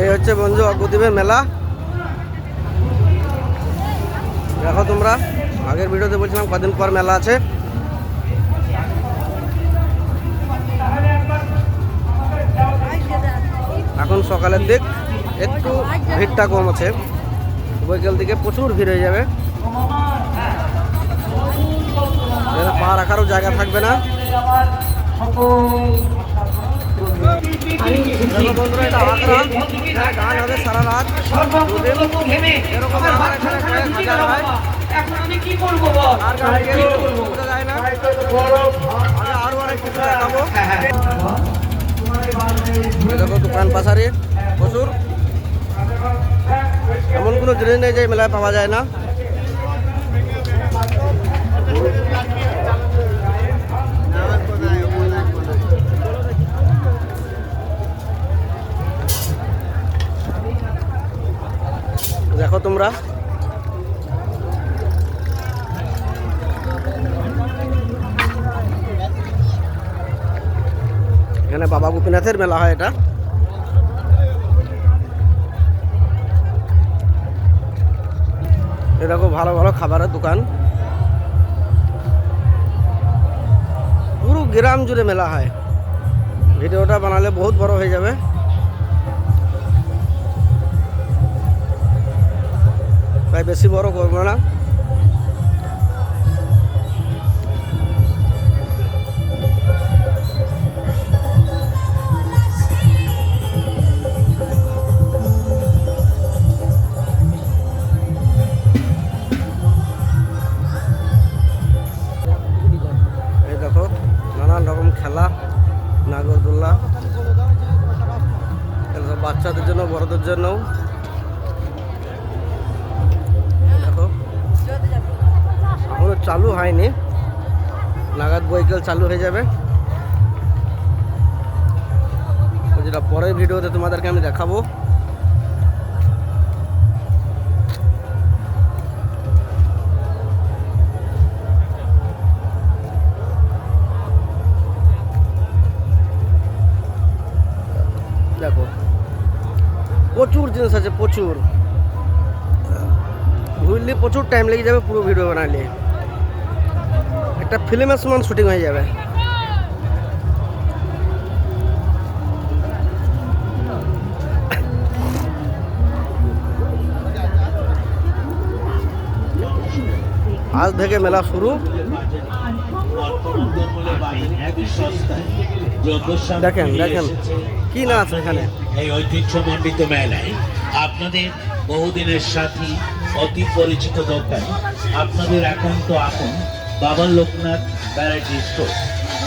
এই হচ্ছে বন্ধু অগ্রদ্বীপের মেলা। দেখো তোমরা, আগের ভিডিওতে বলছিলাম কদিন পর মেলা আছে। এখন সকালের দিক, একটু ভিড়টা কম আছে, বৈকাল দিকে প্রচুর ভিড় হয়ে যাবে। পা রাখারও জায়গা থাকবে না। বন্ধুরা, এটা আগ্রা, গান হবে সারা রাত, এরকম আমার এখানে কয়েক হাজার হয়। আর গান বোঝা যায় না, আরো অনেক কিছু দেখাবো। দেখো দোকান পাশারি প্রচুর, এমন কোনো জিনিস নেই যে মেলায় পাওয়া যায় না। দেখো তোমরা, এখানে বাবা গোপীনাথের মেলা হয়। এটা দেখো ভালো ভালো খাবারের দোকান, পুরো গ্রাম জুড়ে মেলা হয়। ভিডিওটা বানালে বহুত বড় হয়ে যাবে, তাই বেশি বড় করবো না। এই দেখো নানান রকম খেলা, নাগরদোল্লা, বাচ্চাদের জন্য বড়দের জন্য। দেখো এখনো চালু হয়নি, নাগাদ বৈকাল চালু হয়ে যাবে। যেটা পরের ভিডিওতে তোমাদেরকে আমি দেখাবো। দেখো প্রচুর জিনিস আছে, প্রচুর ঘুরলে প্রচুর টাইম লেগে যাবে। পুরো ভিডিও বানালে একটা ফিল্মের সমান শুটিং হয়ে যাবে। আজ থেকে মেলা শুরু। দেখেন দেখেন কি না আছে এখানে। এই ঐতিহ্যমণ্ডিত মেলায় আপনাদের বহুদিনের সাথী, অতি পরিচিত দোকান, আপনাদের একান্ত আপন বাবা লোকনাথ ভ্যারাইটি স্টোর।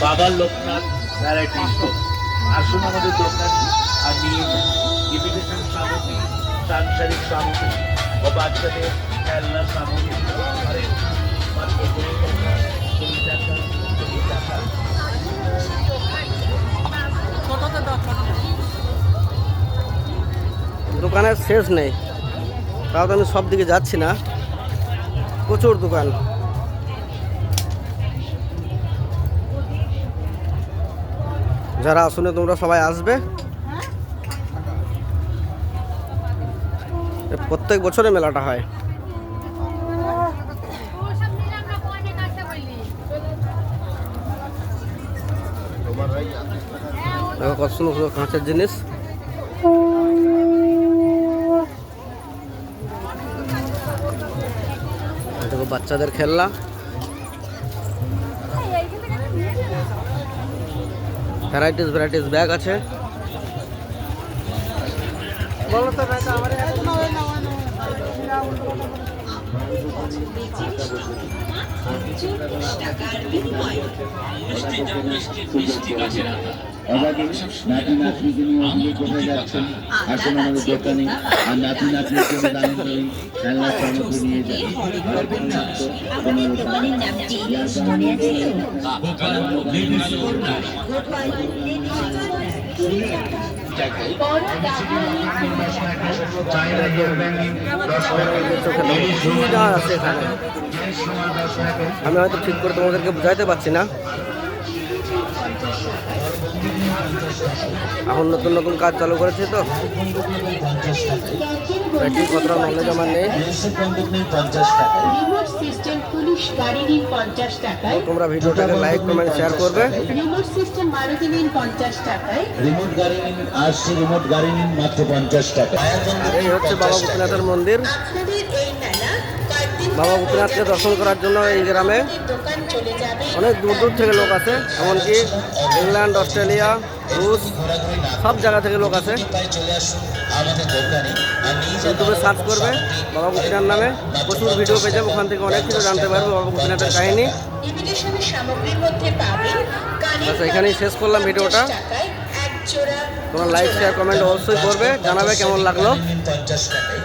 বাবা লোকনাথ ভ্যারাইটি স্টোর, আসুন আমাদের দোকানে আর নিয়ে যান ইমিটেশন সামগ্রী, সাংসারিক সামগ্রী ও বাচ্চাদের খেলনার সামগ্রী। মাত্র 20 টাকা, 20 টাকা। দোকানের শেষ নেই, তাও তো আমি সব দিকে যাচ্ছি না, প্রচুর দোকান। যারা আসলে তোমরা সবাই আসবে, প্রত্যেক বছরে মেলাটা হয়। কত সুন্দর সুন্দর কাঁচের জিনিস। দেখো বাচ্চাদের খেলনা, ভ্যারাইটিস ভ্যারাইটিস ব্যাগ আছে। বলো তো ব্যাগ আমার নাতি নাতনিকে নিয়ে ওদিকে কোথায় যাচ্ছেন, আসুন আমাদের দোকানে আর নাতি নাতনির জন্য দামি দামি খেলনার সামগ্রী নিয়ে যান। আমি হয়তো ঠিক করে তোমাদেরকে বুঝাইতে পারছি না। এখন নতুন নতুন কাজ চালু করেছে তো ঠিক কতটা নলেজ আমার নেই। রিমোট সিস্টেম পুলিশ গাড়ি নিন 50 টাকায়। তোমরা ভিডিওটাকে লাইক কমেন্ট শেয়ার করবে। রিমোট সিস্টেম মারুতি নিন 50 টাকায়। রিমোট গাড়ি নিন, আসছে রিমোট গাড়ি নিন মাত্র 50 টাকা। এই হচ্ছে বাবা গোপীনাথের মন্দির। আপনাদের এই মেলা কয়েকদিন বাবা গোপীনাথকে দর্শন করার জন্য এই গ্রামে দোকান চলে যাবে। অনেক দূর দূর থেকে লোক আছে, এমনকি ইংল্যান্ড, অস্ট্রেলিয়া, রুশ সব জায়গা থেকে লোক আছে। ইউটিউবে সার্চ করবে বাবা গোপীনাথ নামে, প্রচুর ভিডিও পেয়ে যাবে, ওখান থেকে অনেক কিছু জানতে পারবে বাবা গোপীনাথের কাহিনী। ইমিটেশনের সামগ্রীর মধ্যে পাবেন কানের আচ্ছা, এখানেই শেষ করলাম ভিডিওটা। 50 টাকায় এক জোড়া। তোমরা লাইক শেয়ার কমেন্ট অবশ্যই করবে, জানাবে কেমন লাগলো। 50 টাকায়